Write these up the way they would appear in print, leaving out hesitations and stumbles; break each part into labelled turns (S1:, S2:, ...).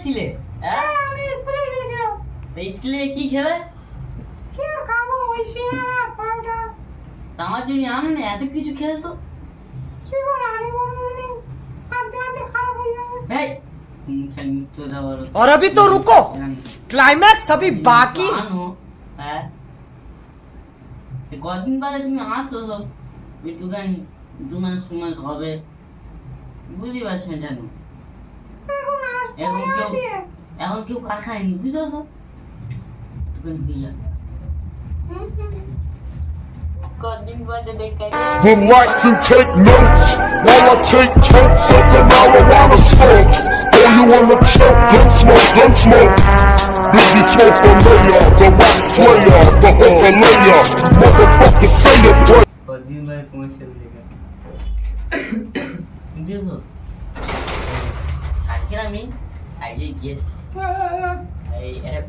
S1: যাচ্ছিলে?
S2: আমি স্কুলে গিয়েছিলাম।
S1: তা স্কুলে কি খেলে?
S2: কি আর খাবো, ওই সিঙ্গাড়া পাউডার।
S1: আমার জন্য আনো না, এত কিছু খেয়েছো।
S2: কি করে আরে বলো দিন, আনতে আনতে খারাপ হয়ে যাবে।
S1: এই খালি মিথ্যে কথা বলো।
S3: और अभी तो रुको, क्लाइमैक्स अभी बाकी।
S1: আনো হ্যাঁ, কদিন বাদে তুমি আসছো সব একটুখানি 2 মাস হবে, বুঝতে পারছি না জানো। এখন কেউ কার খায়নি, বুঝছো সব একটুখানি হয়ে যাবে। কদিন বাদে দেখা
S4: Would like to take notes while I take totes of the marijuana smoke. Oh, you wanna choke? Gun smoke. Biggie smoke the layer, the rock slayer, the hooker layer. Motherfucker say it, boy.
S1: কদিন বাদে তোমার সাথে দেখা, বুঝছো? আজকে আমি আগে গিয়েছি এই এটা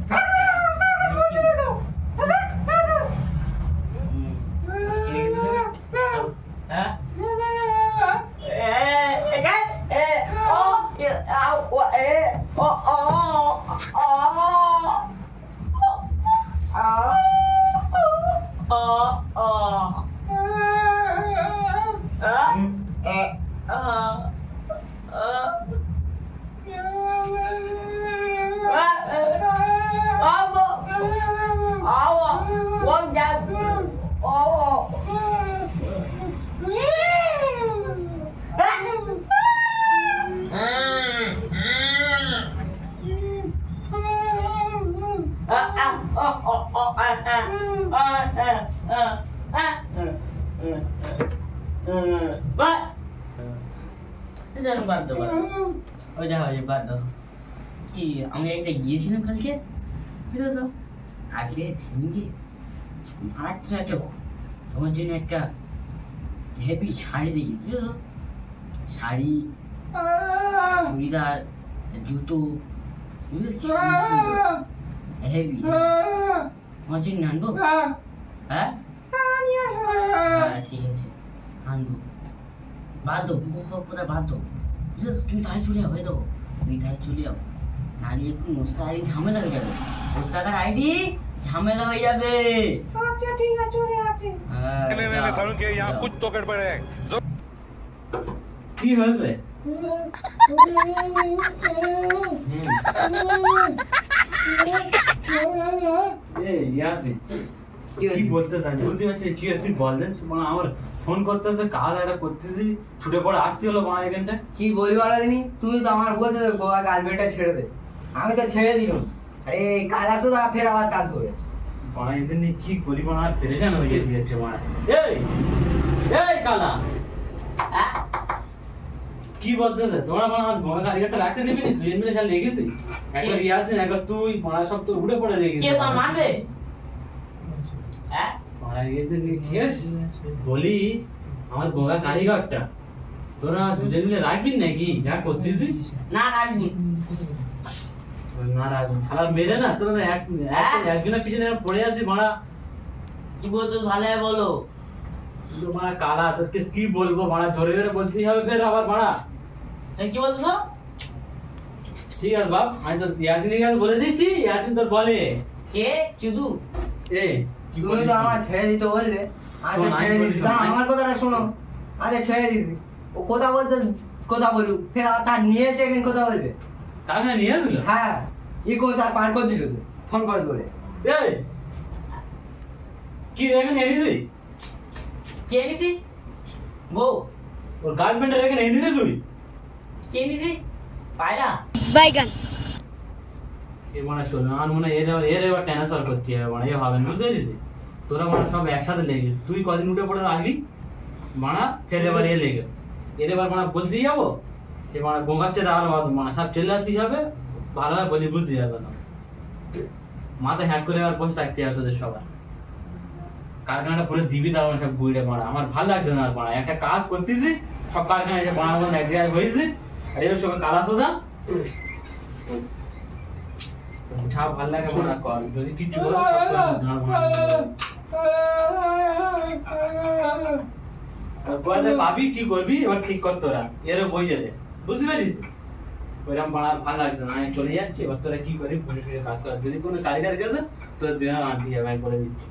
S1: কি আমি একটা গিয়েছিলাম কালকে, বুঝেছো? কালকে সেদিনকে মারাত্মক একটা তোমার জন্য একটা হেভি শাড়ি দেখি, বুঝেছো? শাড়ি, চুড়িদার, জুতো, হেভি আমার জন্য আনবো। হ্যাঁ ঠিক আছে আনবো, বাদ দো কোথায় বাদ দো, বুঝেছো? তুমি তাই চলে যাও, দেখো তুমি তাই চলে যাও, নাহলে একটু মোস্তাকার ঝামেলা হয়ে যাবে। মোস্তাকার আইডি ঝামেলা হয়ে যাবে।
S2: আচ্ছা ঠিক আছে, চলে আছে।
S4: सालों के यहाँ कुछ तो गड़बड़ है।
S1: কি হয়েছে? কি বলতে চাই বুঝতে পারছি, কি তুই বললেন আমার ফোন করতেছে, কাজ একটা করতেছি, ছুটে পড়ে আসছি হলো মা এখানটা।
S3: কি বলবো আলাদিনী, তুমি তো আমার বলতে গোয়া গার্লফ্রেন্ডটা ছেড়ে দে, আমি তো ছেড়ে দিলাম। আরে কাল আসো না, ফের আবার কাজ করে
S1: বড়া এদের নিয়ে কি করি, বড়া আর পেরেশান হয়ে গেছে বড়া। এই কালা কি বলতেছে তোমরা, বড়া আমার গোয়া গাড়িটা রাখতে দিবি না? দুজন মিলে চাল লেগেছি, একবার ইয়াসিন একবার তুই, বড়া সব তো উড়ে পড়ে লেগেছি। কে সব মারবে? বলি আমার গোগা কারিগরটা তোরা দুজন মিলে রাখবি নাকি? যা করতেছি না রাখবি না রাখবি, শালা মেরে না তোরা একজনের পিছনে পড়ে আছিস। মারা কি বলছো ভালো বলো, মারা কালা তোকে কি বলবো, মারা ধরে ধরে বলতেই হবে ফের আবার। মারা কি বলছো? ঠিক আছে বাপ, আমি তোর ইয়াসিনের কাছে বলে দিচ্ছি, ইয়াসিন তোর বলে। কে চুদু?
S3: তুমি তো আমার ছেড়ে দিতে বললে, আচ্ছা ছেড়ে দিছি, আমার কথাটা শোনো। আচ্ছা ছেড়ে দিছি, ও কথা বলতে কথা বলুক, ফের তার নিয়ে এসে এখানে কথা বলবে।
S1: তার নিয়ে আসল?
S3: হ্যাঁ, ই কথা পার করে দিল তো ফোন করে বলে।
S1: এই কি রেখে এনেছি? কে এনেছি? বউ ওর গার্লফ্রেন্ডের রেখে এনেছি তুই? কে এনেছি? পায়রা
S5: বাইগান
S1: এ মানে চল না, আর মনে এর এবার ট্রান্সফার করতে হবে, মানে এ হবে না, বুঝতে পেরেছিস? তোরা মানে সব একসাথে লেগে, তুই কদিন উঠে পড়ে রাখলি মানা, ফের এবার এ লেগে এর এবার মানে বলতেই যাবো, সে মানে গোঙাচ্ছে তার মানে সব চেল্লাতেই হবে, ভালোভাবে বলি বুঝতে যাবে না, মাথা হ্যাট করে আর বসে থাকতে হবে তোদের সবার। কারখানাটা পুরো দিবি তার মানে সব বুড়ে মারা, আমার ভালো লাগছে না আর মারা। একটা কাজ করতেছি, সব কারখানা এসে বানার মধ্যে এক জায়গায় হয়েছে, আর এর সঙ্গে কালা সোদা ছাপ ভালো লাগে মনে কর, যদি কিছু পাবি কি করবি এবার ঠিক কর তোরা, এর বই যেতে, বুঝতে পারিস? ওইরকম বাড়া ভালো লাগছে না, আমি চলে যাচ্ছি, এবার তোরা কি করি ঘুরে ফিরে কাজ কর, যদি কোনো কারিগর গেছে তোর দুজনে আনছি আমি বলে দিচ্ছি।